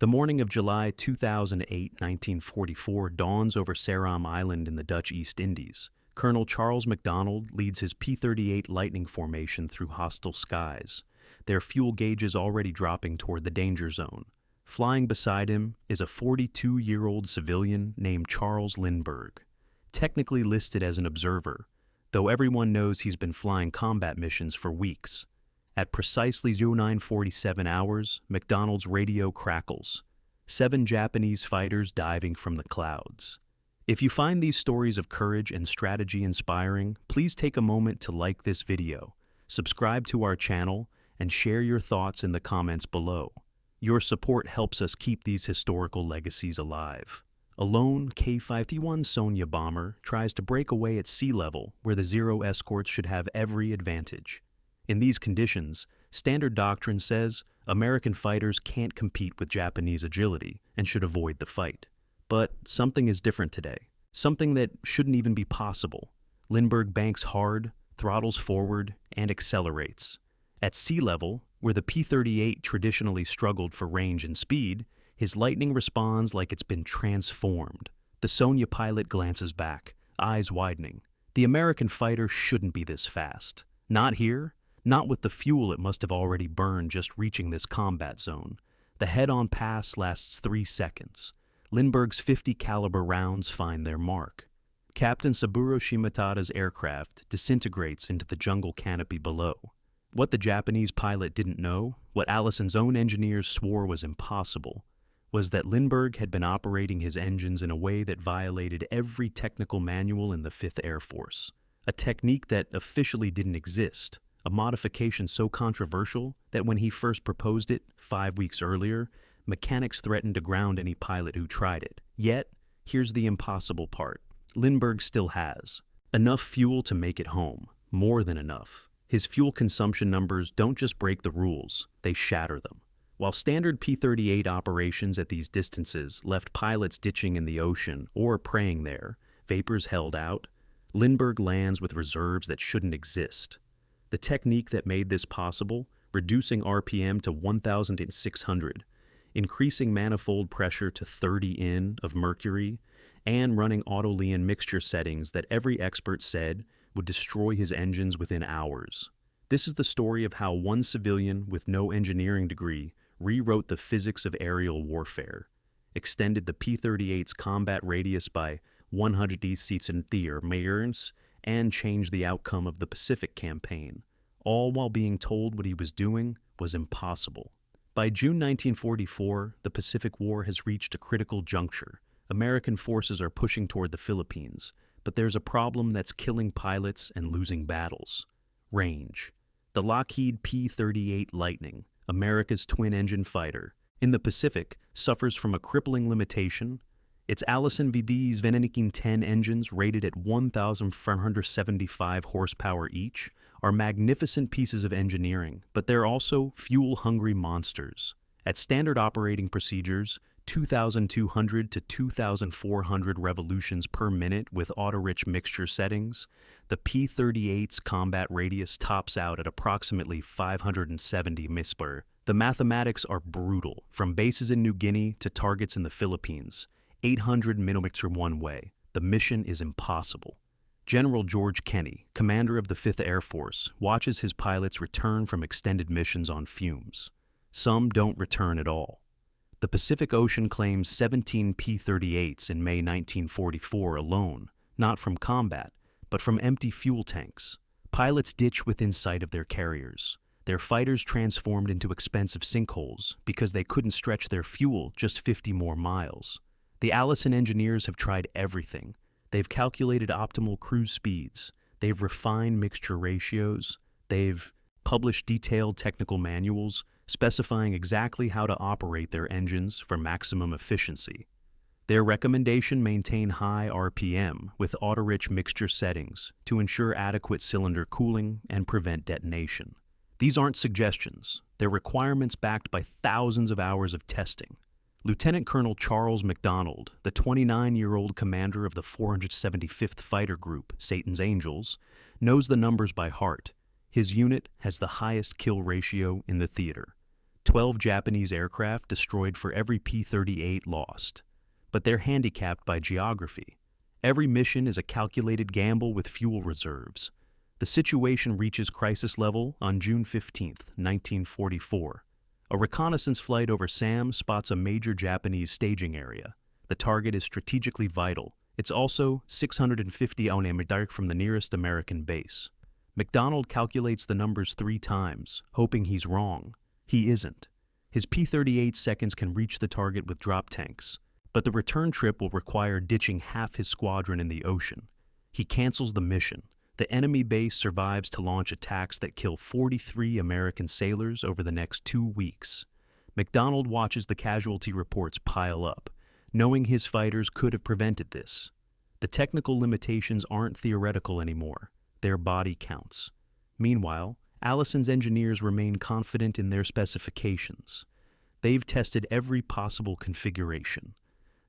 The morning of July 2008, 1944 dawns over Seram Island in the Dutch East Indies. Colonel Charles MacDonald leads his P-38 Lightning formation through hostile skies, their fuel gauges already dropping toward the danger zone. Flying beside him is a 42-year-old civilian named Charles Lindbergh, technically listed as an observer, though everyone knows he's been flying combat missions for weeks. At precisely 09:47 hours, MacDonald's radio crackles. 7 Japanese fighters diving from the clouds. If you find these stories of courage and strategy inspiring, please take a moment to like this video, subscribe to our channel, and share your thoughts in the comments below. Your support helps us keep these historical legacies alive. A lone K-51 Sonya bomber tries to break away at sea level where the Zero escorts should have every advantage. In these conditions, standard doctrine says American fighters can't compete with Japanese agility and should avoid the fight. But something is different today, something that shouldn't even be possible. Lindbergh banks hard, throttles forward, and accelerates. At sea level, where the P-38 traditionally struggled for range and speed, his Lightning responds like it's been transformed. The Sonya pilot glances back, eyes widening. The American fighter shouldn't be this fast. Not here. Not with the fuel it must have already burned just reaching this combat zone. The head-on pass lasts 3 seconds. Lindbergh's 50 caliber rounds find their mark. Captain Saburo Shimatada's aircraft disintegrates into the jungle canopy below. What the Japanese pilot didn't know, what Allison's own engineers swore was impossible, was that Lindbergh had been operating his engines in a way that violated every technical manual in the 5th Air Force. A technique that officially didn't exist. A modification so controversial that when he first proposed it 5 weeks earlier, mechanics threatened to ground any pilot who tried it. Yet, here's the impossible part. Lindbergh still has enough fuel to make it home, more than enough. His fuel consumption numbers don't just break the rules, they shatter them. While standard P-38 operations at these distances left pilots ditching in the ocean or praying there, vapors held out, Lindbergh lands with reserves that shouldn't exist. The technique that made this possible, reducing RPM to 1,600, increasing manifold pressure to 30 in of mercury, and running Auto-Leon mixture settings that every expert said would destroy his engines within hours. This is the story of how one civilian with no engineering degree rewrote the physics of aerial warfare, extended the P-38's combat radius by 100 meters, and changed the outcome of the Pacific campaign, all while being told what he was doing was impossible. By June 1944, the Pacific War has reached a critical juncture. American forces are pushing toward the Philippines, but there's a problem that's killing pilots and losing battles. Range. The Lockheed P-38 Lightning, America's twin-engine fighter, in the Pacific, suffers from a crippling limitation. Its Allison VD's Venenikin 10 engines, rated at 1,475 horsepower each, are magnificent pieces of engineering, but they're also fuel-hungry monsters. At standard operating procedures, 2,200 to 2,400 revolutions per minute with auto-rich mixture settings, the P-38's combat radius tops out at approximately 570 MSPR. The mathematics are brutal, from bases in New Guinea to targets in the Philippines. 800 millimeters one way. The mission is impossible. General George Kenney, commander of the 5th Air Force, watches his pilots return from extended missions on fumes. Some don't return at all. The Pacific Ocean claims 17 P-38s in May 1944 alone, not from combat, but from empty fuel tanks. Pilots ditch within sight of their carriers. Their fighters transformed into expensive sinkholes because they couldn't stretch their fuel just 50 more miles. The Allison engineers have tried everything. They've calculated optimal cruise speeds. They've refined mixture ratios. They've published detailed technical manuals specifying exactly how to operate their engines for maximum efficiency. Their recommendation: maintain high RPM with auto-rich mixture settings to ensure adequate cylinder cooling and prevent detonation. These aren't suggestions. They're requirements backed by thousands of hours of testing. Lieutenant Colonel Charles MacDonald, the 29-year-old commander of the 475th Fighter Group, Satan's Angels, knows the numbers by heart. His unit has the highest kill ratio in the theater. 12 Japanese aircraft destroyed for every P-38 lost. But they're handicapped by geography. Every mission is a calculated gamble with fuel reserves. The situation reaches crisis level on June 15, 1944. A reconnaissance flight over Sam spots a major Japanese staging area. The target is strategically vital. It's also 650 km from the nearest American base. McDonald calculates the numbers 3 times, hoping he's wrong. He isn't. His P-38 seconds can reach the target with drop tanks, but the return trip will require ditching half his squadron in the ocean. He cancels the mission. The enemy base survives to launch attacks that kill 43 American sailors over the next 2 weeks. McDonald watches the casualty reports pile up, knowing his fighters could have prevented this. The technical limitations aren't theoretical anymore. Their body counts. Meanwhile, Allison's engineers remain confident in their specifications. They've tested every possible configuration.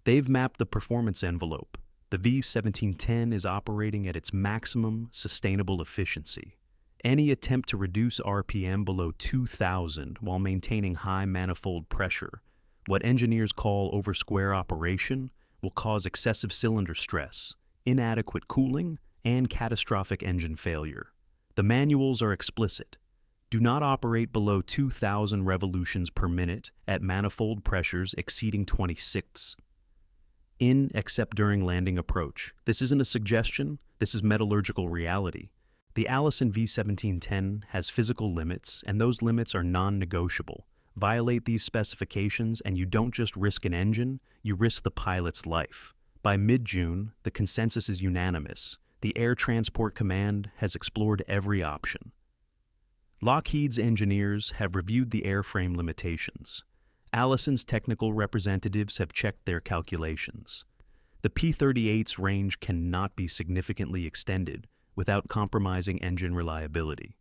They've mapped the performance envelope. The V-1710 is operating at its maximum sustainable efficiency. Any attempt to reduce RPM below 2,000 while maintaining high manifold pressure, what engineers call over-square operation, will cause excessive cylinder stress, inadequate cooling, and catastrophic engine failure. The manuals are explicit. Do not operate below 2,000 revolutions per minute at manifold pressures exceeding 26. Except during landing approach. This isn't a suggestion, this is metallurgical reality. The Allison V-1710 has physical limits, and those limits are non-negotiable. Violate these specifications, and you don't just risk an engine, you risk the pilot's life. By mid-June, the consensus is unanimous. The Air Transport Command has explored every option. Lockheed's engineers have reviewed the airframe limitations. Allison's technical representatives have checked their calculations. The P-38's range cannot be significantly extended without compromising engine reliability.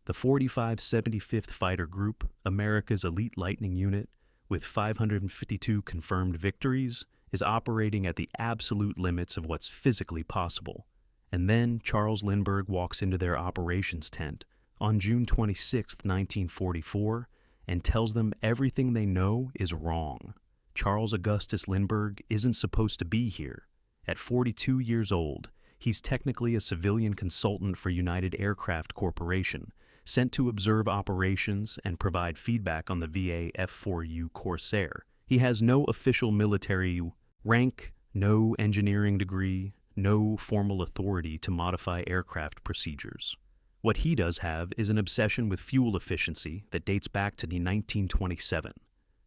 The 45 75th Fighter Group, America's elite Lightning unit, with 552 confirmed victories, is operating at the absolute limits of what's physically possible. And then Charles Lindbergh walks into their operations tent on June 26, 1944, and tells them everything they know is wrong. Charles Augustus Lindbergh isn't supposed to be here. At 42 years old, he's technically a civilian consultant for United Aircraft Corporation, sent to observe operations and provide feedback on the VA F-4U Corsair. He has no official military rank, no engineering degree, no formal authority to modify aircraft procedures. What he does have is an obsession with fuel efficiency that dates back to 1927.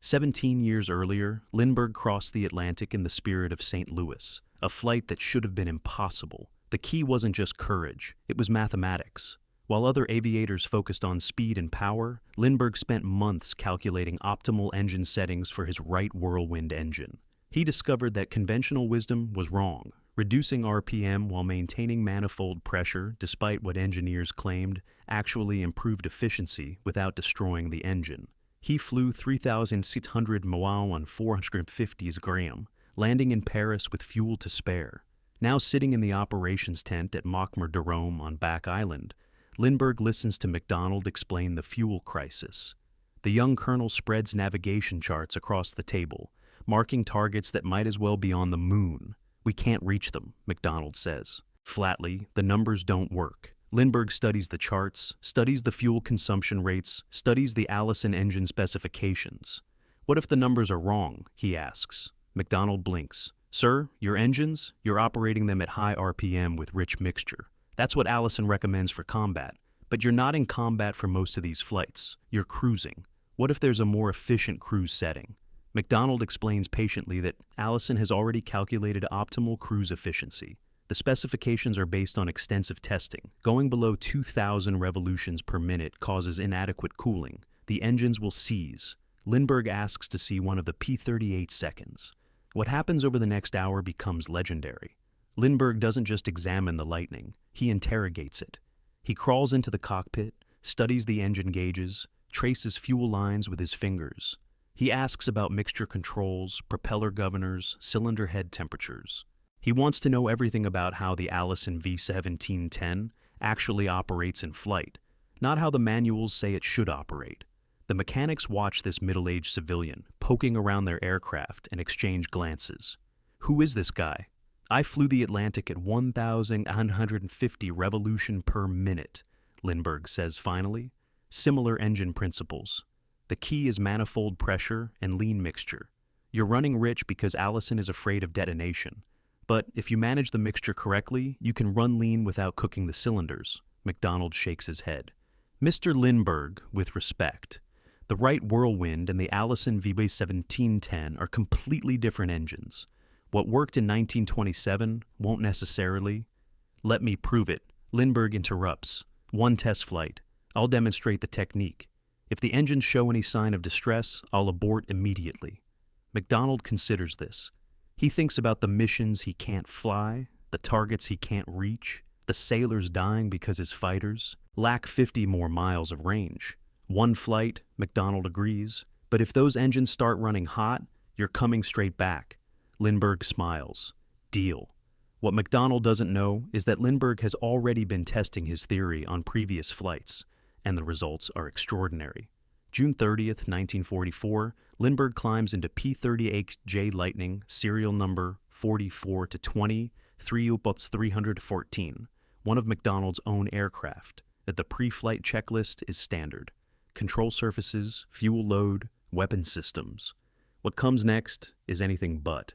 17 years earlier, Lindbergh crossed the Atlantic in the Spirit of St. Louis, a flight that should have been impossible. The key wasn't just courage, it was mathematics. While other aviators focused on speed and power, Lindbergh spent months calculating optimal engine settings for his Wright Whirlwind engine. He discovered that conventional wisdom was wrong. Reducing RPM while maintaining manifold pressure, despite what engineers claimed, actually improved efficiency without destroying the engine. He flew 3,600 miles on 450 Graham, landing in Paris with fuel to spare. Now sitting in the operations tent at Montmar-Dérôme on Back Island, Lindbergh listens to McDonald explain the fuel crisis. The young colonel spreads navigation charts across the table, marking targets that might as well be on the moon. We can't reach them, McDonald says. Flatly, the numbers don't work. Lindbergh studies the charts, studies the fuel consumption rates, studies the Allison engine specifications. What if the numbers are wrong? He asks. McDonald blinks. Sir, your engines, you're operating them at high RPM with rich mixture. That's what Allison recommends for combat. But you're not in combat for most of these flights. You're cruising. What if there's a more efficient cruise setting? McDonald explains patiently that Allison has already calculated optimal cruise efficiency. The specifications are based on extensive testing. Going below 2,000 revolutions per minute causes inadequate cooling. The engines will seize. Lindbergh asks to see one of the P-38 seconds. What happens over the next hour becomes legendary. Lindbergh doesn't just examine the Lightning, he interrogates it. He crawls into the cockpit, studies the engine gauges, traces fuel lines with his fingers. He asks about mixture controls, propeller governors, cylinder head temperatures. He wants to know everything about how the Allison V-1710 actually operates in flight, not how the manuals say it should operate. The mechanics watch this middle-aged civilian, poking around their aircraft, and exchange glances. Who is this guy? I flew the Atlantic at 1,150 revolution per minute, Lindbergh says finally. Similar engine principles. The key is manifold pressure and lean mixture. You're running rich because Allison is afraid of detonation. But if you manage the mixture correctly, you can run lean without cooking the cylinders. McDonald shakes his head. Mr. Lindbergh, with respect, the Wright Whirlwind and the Allison VB1710 are completely different engines. What worked in 1927 won't necessarily. Let me prove it. Lindbergh interrupts. One test flight. I'll demonstrate the technique. If the engines show any sign of distress, I'll abort immediately. McDonald considers this. He thinks about the missions he can't fly, the targets he can't reach, the sailors dying because his fighters lack 50 more miles of range. One flight, McDonald agrees, but if those engines start running hot, you're coming straight back. Lindbergh smiles. Deal. What McDonald doesn't know is that Lindbergh has already been testing his theory on previous flights, and the results are extraordinary. June 30th, 1944, Lindbergh climbs into P-38J Lightning, serial number 44-20, 314, one of McDonald's own aircraft. The pre-flight checklist is standard. Control surfaces, fuel load, weapon systems. What comes next is anything but.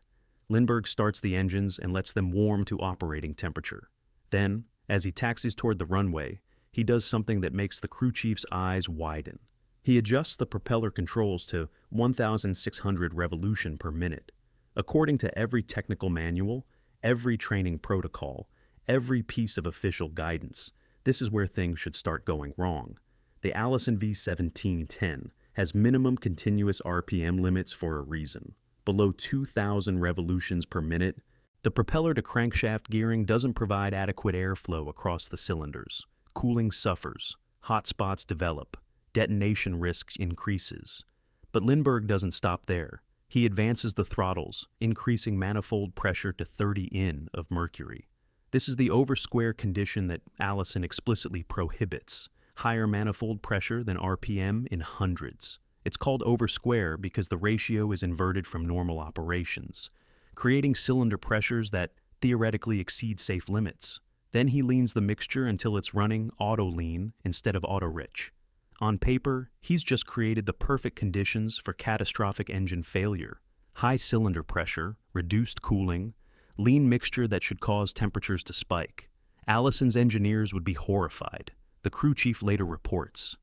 Lindbergh starts the engines and lets them warm to operating temperature. Then, as he taxis toward the runway, he does something that makes the crew chief's eyes widen. He adjusts the propeller controls to 1,600 revolution per minute. According to every technical manual, every training protocol, every piece of official guidance, this is where things should start going wrong. The Allison V1710 has minimum continuous RPM limits for a reason. Below 2,000 revolutions per minute, the propeller to crankshaft gearing doesn't provide adequate airflow across the cylinders. Cooling suffers, hot spots develop, detonation risk increases. But Lindbergh doesn't stop there. He advances the throttles, increasing manifold pressure to 30 in of mercury. This is the over-square condition that Allison explicitly prohibits. Higher manifold pressure than RPM in hundreds. It's called over-square because the ratio is inverted from normal operations, creating cylinder pressures that theoretically exceed safe limits. Then he leans the mixture until it's running auto-lean instead of auto-rich. On paper, he's just created the perfect conditions for catastrophic engine failure. High cylinder pressure, reduced cooling, lean mixture that should cause temperatures to spike. Allison's engineers would be horrified. The crew chief later reports,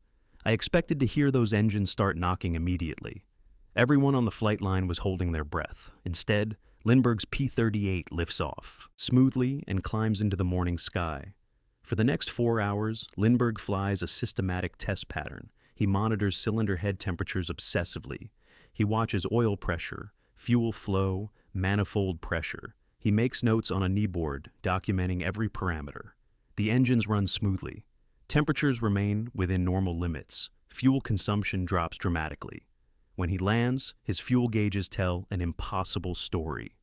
I expected to hear those engines start knocking immediately. Everyone on the flight line was holding their breath. Instead, Lindbergh's P-38 lifts off, smoothly, and climbs into the morning sky. For the next 4 hours, Lindbergh flies a systematic test pattern. He monitors cylinder head temperatures obsessively. He watches oil pressure, fuel flow, manifold pressure. He makes notes on a kneeboard, documenting every parameter. The engines run smoothly. Temperatures remain within normal limits. Fuel consumption drops dramatically. When he lands, his fuel gauges tell an impossible story.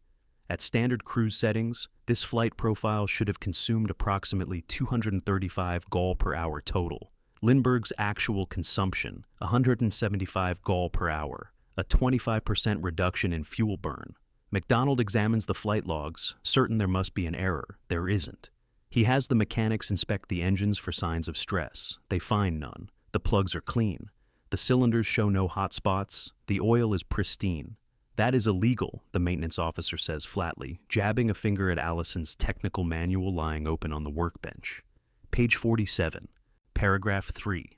At standard cruise settings, this flight profile should have consumed approximately 235 gall per hour total. Lindbergh's actual consumption, 175 gall per hour, a 25% reduction in fuel burn. McDonald examines the flight logs, certain there must be an error. There isn't. He has the mechanics inspect the engines for signs of stress. They find none. The plugs are clean. The cylinders show no hot spots. The oil is pristine. That is illegal, the maintenance officer says flatly, jabbing a finger at Allison's technical manual lying open on the workbench. Page 47, paragraph 3.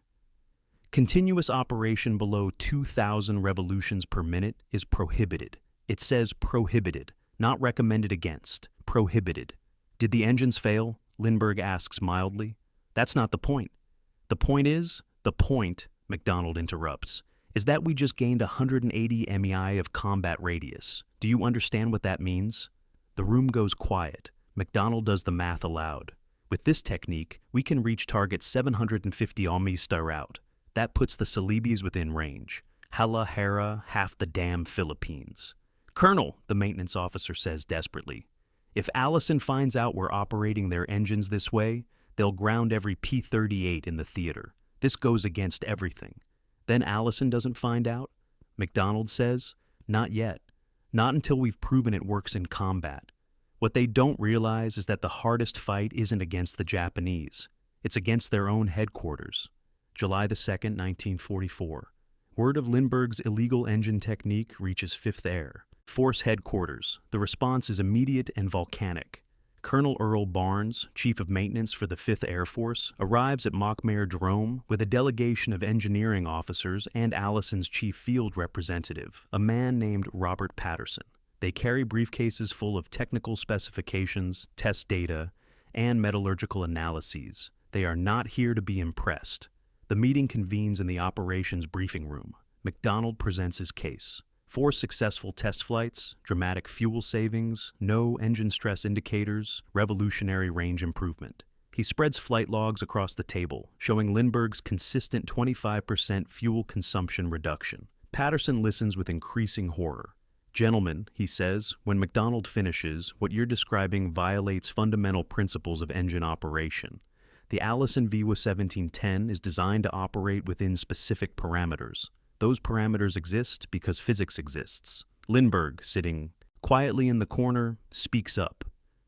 Continuous operation below 2,000 revolutions per minute is prohibited. It says prohibited, not recommended against. Prohibited. Did the engines fail? Lindbergh asks mildly. That's not the point. The point, McDonald interrupts, is that we just gained 180 MEI of combat radius. Do you understand what that means? The room goes quiet. McDonald does the math aloud. With this technique, we can reach target 750 Almista out. That puts the Celebes within range. Hella Hera, half the damn Philippines. Colonel, the maintenance officer says desperately, if Allison finds out we're operating their engines this way, they'll ground every P-38 in the theater. This goes against everything. Then Allison doesn't find out? McDonald says, not yet. Not until we've proven it works in combat. What they don't realize is that the hardest fight isn't against the Japanese. It's against their own headquarters. July the 2nd, 1944. Word of Lindbergh's illegal engine technique reaches Fifth Air Force headquarters. The response is immediate and volcanic. Colonel Earl Barnes, Chief of Maintenance for the 5th Air Force, arrives at Mockmare Drome with a delegation of engineering officers and Allison's chief field representative, a man named Robert Patterson. They carry briefcases full of technical specifications, test data, and metallurgical analyses. They are not here to be impressed. The meeting convenes in the operations briefing room. McDonald presents his case. 4 successful test flights, dramatic fuel savings, no engine stress indicators, revolutionary range improvement. He spreads flight logs across the table, showing Lindbergh's consistent 25% fuel consumption reduction. Patterson listens with increasing horror. Gentlemen, he says, when McDonald finishes, what you're describing violates fundamental principles of engine operation. The Allison VIWA 1710 is designed to operate within specific parameters. Those parameters exist because physics exists. Lindbergh, sitting quietly in the corner, speaks up.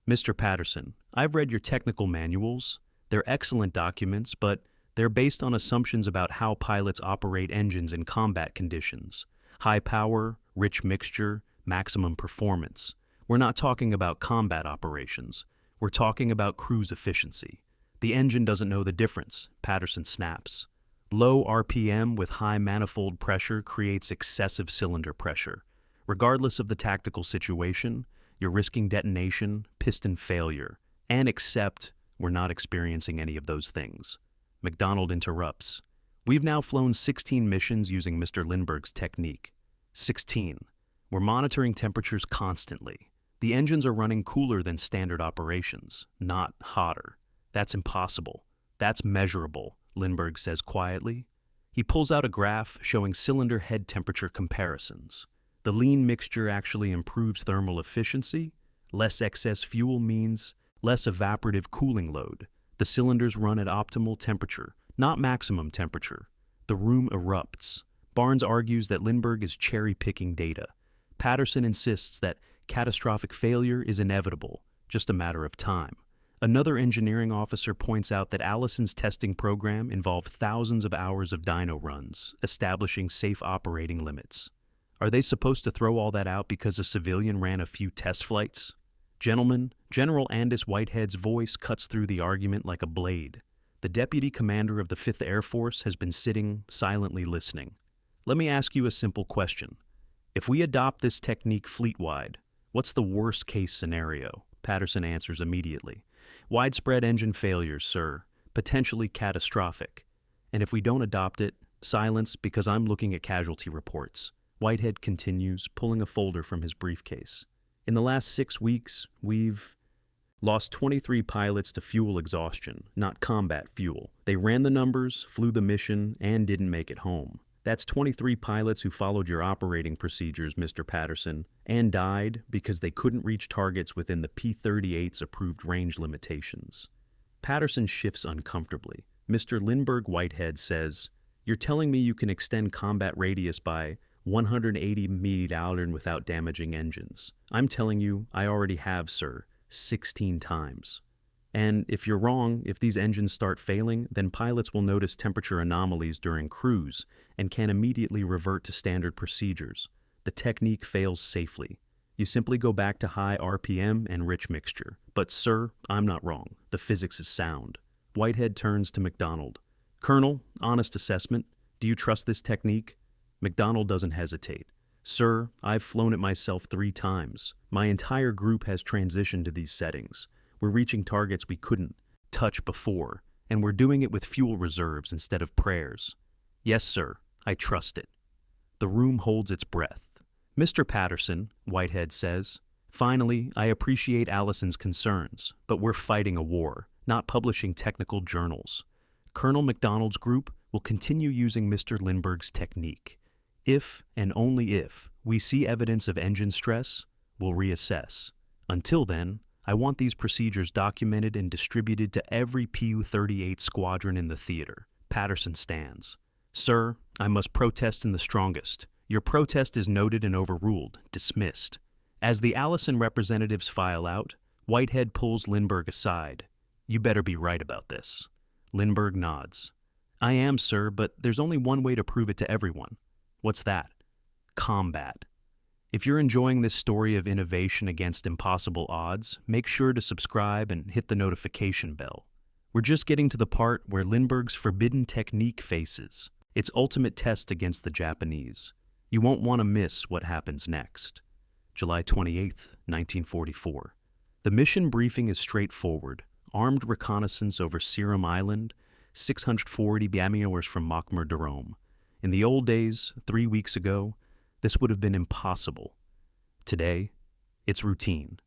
Mr. Patterson, I've read your technical manuals. They're excellent documents, but they're based on assumptions about how pilots operate engines in combat conditions. High power, rich mixture, maximum performance. We're not talking about combat operations. We're talking about cruise efficiency. The engine doesn't know the difference, Patterson snaps. Low RPM with high manifold pressure creates excessive cylinder pressure. Regardless of the tactical situation, you're risking detonation, piston failure, and except we're not experiencing any of those things. McDonald interrupts. We've now flown 16 missions using Mr. Lindbergh's technique. 16. We're monitoring temperatures constantly. The engines are running cooler than standard operations, not hotter. That's impossible. That's measurable, Lindbergh says quietly. He pulls out a graph showing cylinder head temperature comparisons. The lean mixture actually improves thermal efficiency. Less excess fuel means less evaporative cooling load. The cylinders run at optimal temperature, not maximum temperature. The room erupts. Barnes argues that Lindbergh is cherry-picking data. Patterson insists that catastrophic failure is inevitable, just a matter of time. Another engineering officer points out that Allison's testing program involved thousands of hours of dyno runs, establishing safe operating limits. Are they supposed to throw all that out because a civilian ran a few test flights? Gentlemen, General Andis Whitehead's voice cuts through the argument like a blade. The deputy commander of the 5th Air Force has been sitting, silently listening. Let me ask you a simple question. If we adopt this technique fleet-wide, what's the worst-case scenario? Patterson answers immediately. Widespread engine failures, sir, potentially catastrophic. And if we don't adopt it, silence because I'm looking at casualty reports. Whitehead continues, pulling a folder from his briefcase. In the last 6 weeks, we've lost 23 pilots to fuel exhaustion, not combat fuel. They ran the numbers, flew the mission, and didn't make it home. That's 23 pilots who followed your operating procedures, Mr. Patterson, and died because they couldn't reach targets within the P-38's approved range limitations. Patterson shifts uncomfortably. Mr. Lindbergh Whitehead says, "You're telling me you can extend combat radius by 180 mph without damaging engines. I'm telling you, I already have, sir, 16 times. And if you're wrong, if these engines start failing, then pilots will notice temperature anomalies during cruise and can immediately revert to standard procedures. The technique fails safely. You simply go back to high RPM and rich mixture. But sir, I'm not wrong. The physics is sound." Whitehead turns to McDonald. "Colonel, honest assessment. Do you trust this technique?" McDonald doesn't hesitate. "Sir, I've flown it myself 3 times. My entire group has transitioned to these settings. We're reaching targets we couldn't touch before, and we're doing it with fuel reserves instead of prayers. Yes, sir, I trust it." The room holds its breath. "Mr. Patterson," Whitehead says, "finally, I appreciate Allison's concerns, but we're fighting a war, not publishing technical journals. Colonel McDonald's group will continue using Mr. Lindbergh's technique. If, and only if, we see evidence of engine stress, we'll reassess. Until then, I want these procedures documented and distributed to every Pu-38 squadron in the theater." Patterson stands. Sir, I must protest in the strongest. Your protest is noted and overruled, dismissed. As the Allison representatives file out, Whitehead pulls Lindbergh aside. You better be right about this. Lindbergh nods. I am, sir, but there's only one way to prove it to everyone. What's that? Combat. If you're enjoying this story of innovation against impossible odds, make sure to subscribe and hit the notification bell. We're just getting to the part where Lindbergh's forbidden technique faces its ultimate test against the Japanese. You won't want to miss what happens next. July 28, 1944. The mission briefing is straightforward. Armed reconnaissance over Seram Island, 640 km from Mockmur-Dérôme. In the old days, 3 weeks ago, this would have been impossible. Today, it's routine.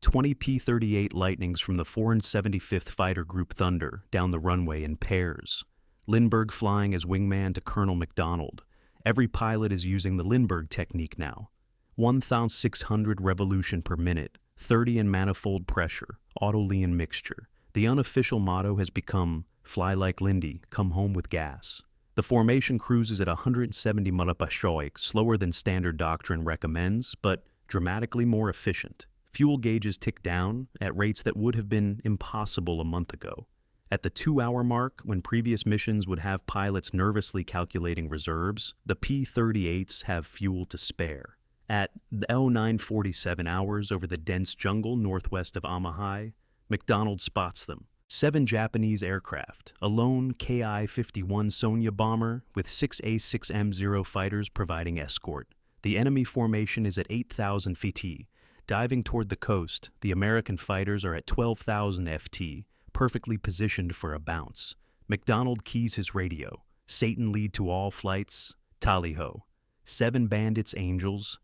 20 P-38 Lightnings from the 475th Fighter Group Thunder down the runway in pairs. Lindbergh flying as wingman to Colonel MacDonald. Every pilot is using the Lindbergh technique now. 1,600 revolution per minute, 30 in manifold pressure, auto-Leon mixture. The unofficial motto has become, fly like Lindy, come home with gas. The formation cruises at 170 mph, slower than standard doctrine recommends, but dramatically more efficient. Fuel gauges tick down at rates that would have been impossible a month ago. At the 2-hour mark, when previous missions would have pilots nervously calculating reserves, the P-38s have fuel to spare. At 09:47 hours over the dense jungle northwest of Amahai, MacDonald spots them. 7 Japanese aircraft, a lone Ki-51 Sonya bomber with 6 A-6M0 fighters providing escort. The enemy formation is at 8,000 ft. Diving toward the coast, the American fighters are at 12,000 ft, perfectly positioned for a bounce. MacDonald keys his radio. Satan lead to all flights. Tally-ho. 7 Bandits Angels,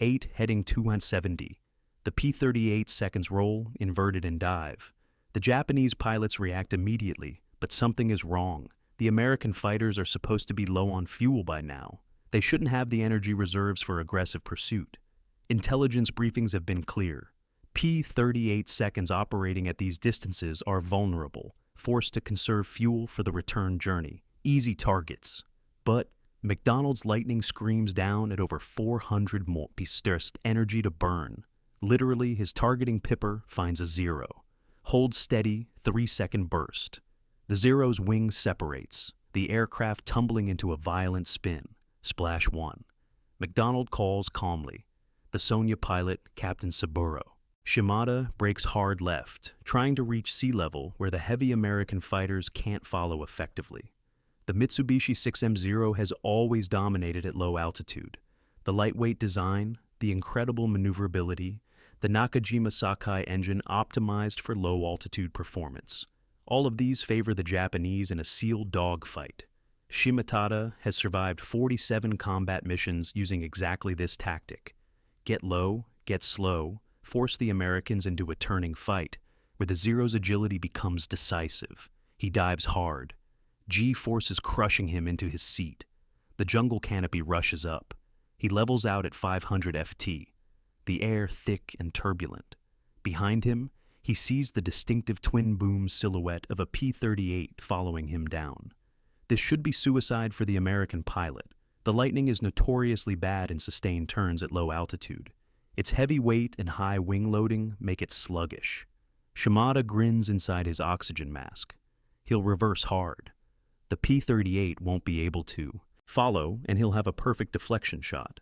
8 heading 270. The P-38 seconds roll, inverted and dive. The Japanese pilots react immediately, but something is wrong. The American fighters are supposed to be low on fuel by now. They shouldn't have the energy reserves for aggressive pursuit. Intelligence briefings have been clear. P-38 seconds operating at these distances are vulnerable, forced to conserve fuel for the return journey. Easy targets. But MacDonald's Lightning screams down at over 400 pisters energy to burn. Literally, his targeting pipper finds a 0. Hold steady, 3-second burst. The Zero's wing separates, the aircraft tumbling into a violent spin. Splash 1. MacDonald calls calmly. The Sonya pilot, Captain Saburo. Shimada breaks hard left, trying to reach sea level where the heavy American fighters can't follow effectively. The Mitsubishi 6M0 has always dominated at low altitude. The lightweight design, the incredible maneuverability, the Nakajima Sakai engine optimized for low-altitude performance. All of these favor the Japanese in a sealed dogfight. Shimotada has survived 47 combat missions using exactly this tactic. Get low, get slow, force the Americans into a turning fight, where the Zero's agility becomes decisive. He dives hard. G-force is crushing him into his seat. The jungle canopy rushes up. He levels out at 500 ft. The air thick and turbulent. Behind him, he sees the distinctive twin-boom silhouette of a P-38 following him down. This should be suicide for the American pilot. The Lightning is notoriously bad in sustained turns at low altitude. Its heavy weight and high wing loading make it sluggish. Shimada grins inside his oxygen mask. He'll reverse hard. The P-38 won't be able to follow, and he'll have a perfect deflection shot.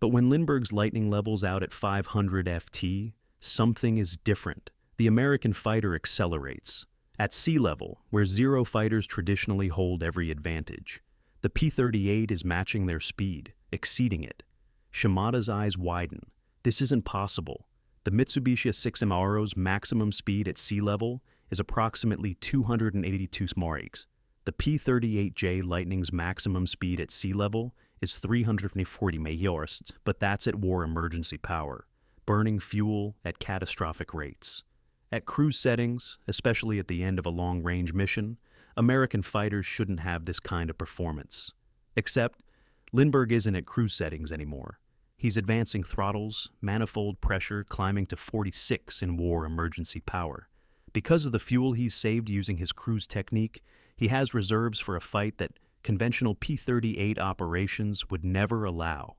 But when Lindbergh's Lightning levels out at 500 ft, something is different. The American fighter accelerates. At sea level, where Zero fighters traditionally hold every advantage, the P-38 is matching their speed, exceeding it. Shimada's eyes widen. This isn't possible. The Mitsubishi 6M0's maximum speed at sea level is approximately 282 mph. The P-38J Lightning's maximum speed at sea level is 340 mph, but that's at war emergency power, burning fuel at catastrophic rates. At cruise settings, especially at the end of a long-range mission, American fighters shouldn't have this kind of performance. Except, Lindbergh isn't at cruise settings anymore. He's advancing throttles, manifold pressure climbing to 46 in war emergency power. Because of the fuel he's saved using his cruise technique, he has reserves for a fight that conventional P-38 operations would never allow.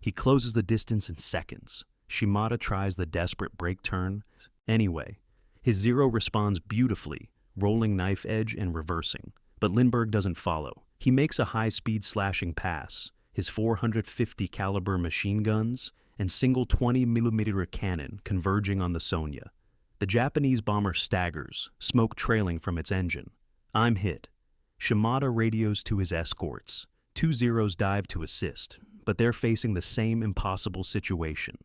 He closes the distance in seconds. Shimada tries the desperate brake turn. Anyway, his Zero responds beautifully, rolling knife edge and reversing. But Lindbergh doesn't follow. He makes a high-speed slashing pass, his 450 caliber machine guns and single 20mm cannon converging on the Sonya. The Japanese bomber staggers, smoke trailing from its engine. I'm hit. Shimada radios to his escorts. 2 Zeros dive to assist, but they're facing the same impossible situation.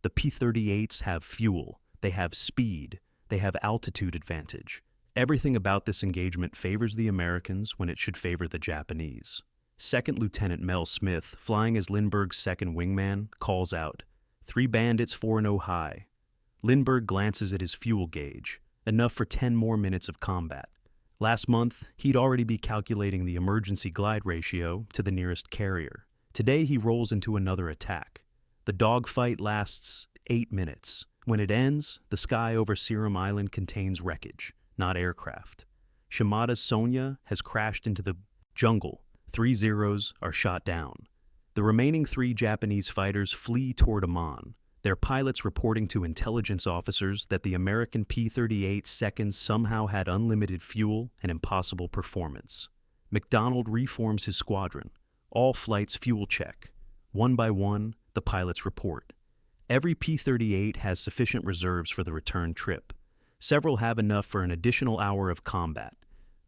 The P-38s have fuel, they have speed, they have altitude advantage. Everything about this engagement favors the Americans when it should favor the Japanese. Second Lieutenant Mel Smith, flying as Lindbergh's second wingman, calls out, "3 bandits 4-0 high." Lindbergh glances at his fuel gauge, enough for 10 more minutes of combat. Last month, he'd already be calculating the emergency glide ratio to the nearest carrier. Today he rolls into another attack. The dogfight lasts 8 minutes. When it ends, the sky over Seram Island contains wreckage, not aircraft. Shimada's Sonya has crashed into the jungle. 3 Zeros are shot down. The remaining 3 Japanese fighters flee toward Amman, their pilots reporting to intelligence officers that the American P-38 seconds somehow had unlimited fuel and impossible performance. McDonald reforms his squadron. All flights fuel check. One by one, the pilots report. Every P-38 has sufficient reserves for the return trip. Several have enough for an additional hour of combat.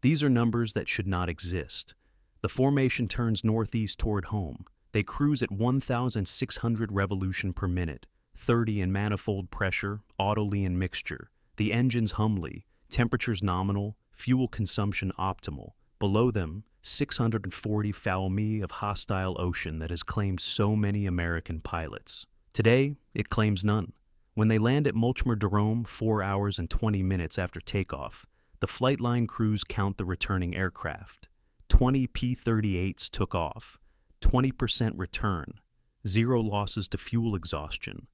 These are numbers that should not exist. The formation turns northeast toward home. They cruise at 1,600 revolution per minute, 30 in manifold pressure, auto-lean mixture. The engines humbly, temperatures nominal, fuel consumption optimal. Below them, 640 foul mi of hostile ocean that has claimed so many American pilots. Today, it claims none. When they land at Mulchmer Dome 4 hours and 20 minutes after takeoff, the flight line crews count the returning aircraft. 20 P-38s took off, 20% return, 0 losses to fuel exhaustion,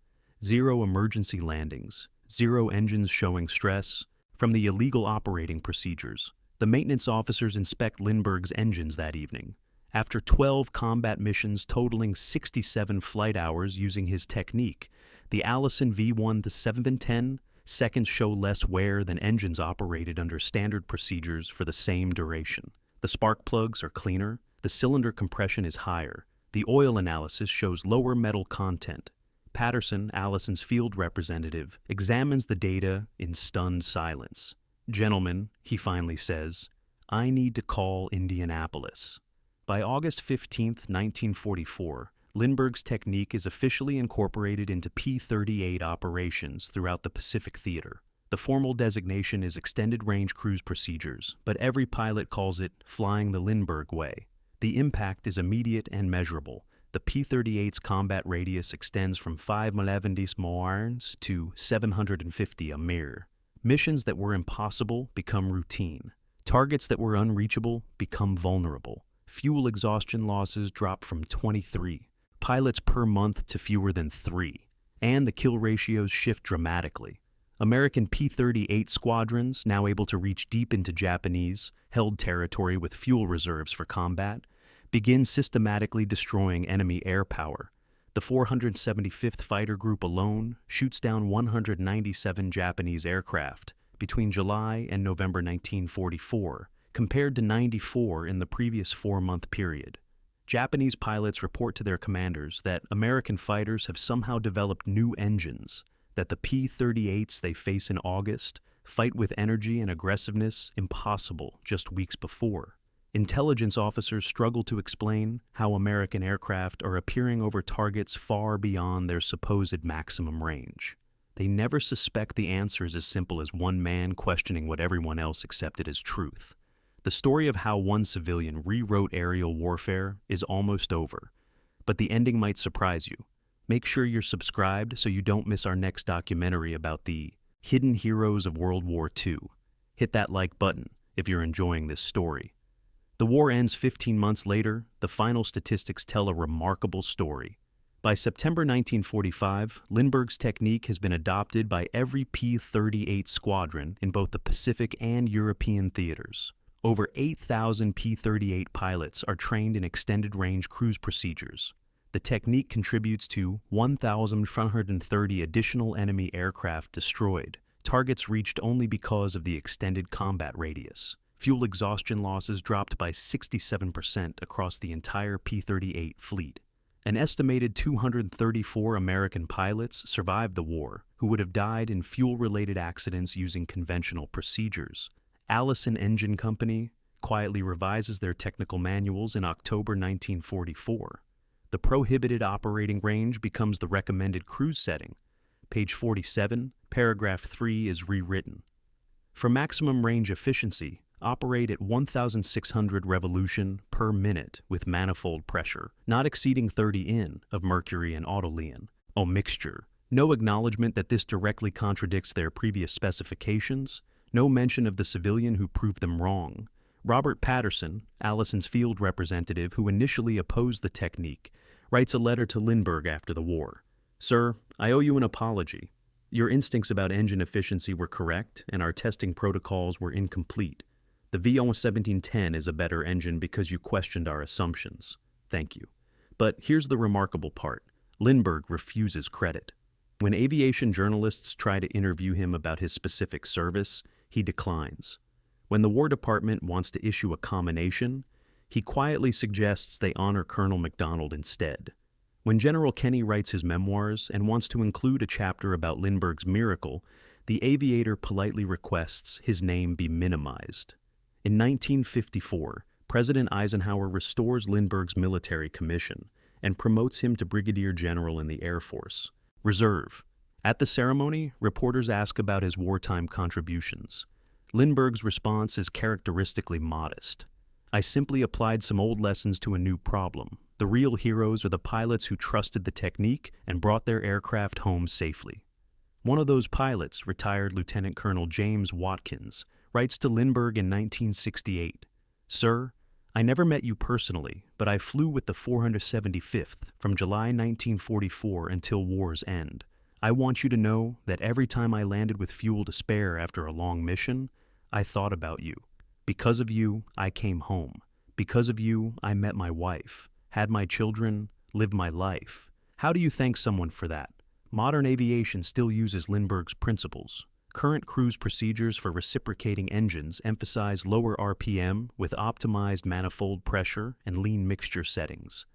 0 emergency landings, 0 engines showing stress. From the illegal operating procedures, the maintenance officers inspect Lindbergh's engines that evening. After 12 combat missions totaling 67 flight hours using his technique, the Allison V1-710 seconds show less wear than engines operated under standard procedures for the same duration. The spark plugs are cleaner, the cylinder compression is higher, the oil analysis shows lower metal content. Patterson, Allison's field representative, examines the data in stunned silence. "Gentlemen," he finally says, "I need to call Indianapolis." By August 15, 1944, Lindbergh's technique is officially incorporated into P-38 operations throughout the Pacific Theater. The formal designation is Extended Range Cruise Procedures, but every pilot calls it flying the Lindbergh way. The impact is immediate and measurable. The P-38's combat radius extends from 511 miles to 750 mir. Missions that were impossible become routine. Targets that were unreachable become vulnerable. Fuel exhaustion losses drop from 23 pilots per month to fewer than 3, and the kill ratios shift dramatically. American P-38 squadrons, now able to reach deep into Japanese-held territory with fuel reserves for combat, begin systematically destroying enemy air power. The 475th Fighter Group alone shoots down 197 Japanese aircraft between July and November 1944, compared to 94 in the previous 4-month period. Japanese pilots report to their commanders that American fighters have somehow developed new engines, that the P-38s they face in August fight with energy and aggressiveness impossible just weeks before. Intelligence officers struggle to explain how American aircraft are appearing over targets far beyond their supposed maximum range. They never suspect the answer is as simple as one man questioning what everyone else accepted as truth. The story of how one civilian rewrote aerial warfare is almost over, but the ending might surprise you. Make sure you're subscribed so you don't miss our next documentary about the hidden heroes of World War II. Hit that like button if you're enjoying this story. The war ends 15 months later. The final statistics tell a remarkable story. By September 1945, Lindbergh's technique has been adopted by every P-38 squadron in both the Pacific and European theaters. Over 8,000 P-38 pilots are trained in extended-range cruise procedures. The technique contributes to 1,130 additional enemy aircraft destroyed, targets reached only because of the extended combat radius. Fuel exhaustion losses dropped by 67% across the entire P-38 fleet. An estimated 234 American pilots survived the war, who would have died in fuel-related accidents using conventional procedures. Allison Engine Company quietly revises their technical manuals in October 1944. The prohibited operating range becomes the recommended cruise setting. Page 47, paragraph 3 is rewritten. For maximum range efficiency, operate at 1,600 revolution per minute with manifold pressure, not exceeding 30 in of mercury and autoleon. O mixture. No acknowledgement that this directly contradicts their previous specifications. No mention of the civilian who proved them wrong. Robert Patterson, Allison's field representative who initially opposed the technique, writes a letter to Lindbergh after the war. Sir, I owe you an apology. Your instincts about engine efficiency were correct, and our testing protocols were incomplete. The V1710 is a better engine because you questioned our assumptions. Thank you. But here's the remarkable part. Lindbergh refuses credit. When aviation journalists try to interview him about his specific service, he declines. When the War Department wants to issue a commendation, he quietly suggests they honor Colonel MacDonald instead. When General Kenny writes his memoirs and wants to include a chapter about Lindbergh's miracle, the aviator politely requests his name be minimized. In 1954, President Eisenhower restores Lindbergh's military commission and promotes him to brigadier general in the Air Force. Reserve. At the ceremony, reporters ask about his wartime contributions. Lindbergh's response is characteristically modest. I simply applied some old lessons to a new problem. The real heroes are the pilots who trusted the technique and brought their aircraft home safely. One of those pilots, retired Lieutenant Colonel James Watkins, writes to Lindbergh in 1968, Sir, I never met you personally, but I flew with the 475th from July 1944 until war's end. I want you to know that every time I landed with fuel to spare after a long mission, I thought about you. Because of you, I came home. Because of you, I met my wife, had my children, lived my life. How do you thank someone for that? Modern aviation still uses Lindbergh's principles. Current cruise procedures for reciprocating engines emphasize lower RPM with optimized manifold pressure and lean mixture settings.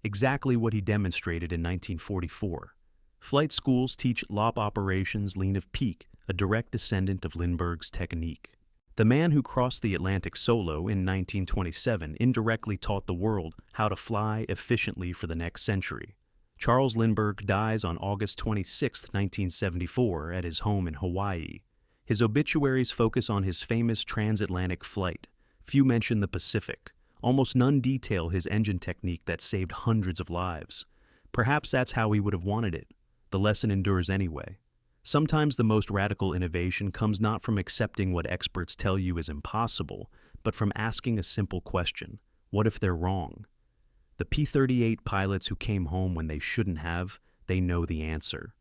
Exactly what he demonstrated in 1944. Flight schools teach LOP operations lean of peak, a direct descendant of Lindbergh's technique. The man who crossed the Atlantic solo in 1927 indirectly taught the world how to fly efficiently for the next century. Charles Lindbergh dies on August 26, 1974, at his home in Hawaii. His obituaries focus on his famous transatlantic flight. Few mention the Pacific. Almost none detail his engine technique that saved hundreds of lives. Perhaps that's how he would have wanted it. The lesson endures anyway. Sometimes the most radical innovation comes not from accepting what experts tell you is impossible, but from asking a simple question: what if they're wrong? The P-38 pilots who came home when they shouldn't have, they know the answer.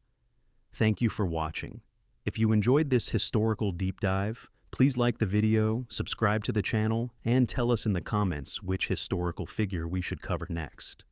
Thank you for watching. If you enjoyed this historical deep dive, please like the video, subscribe to the channel, and tell us in the comments which historical figure we should cover next.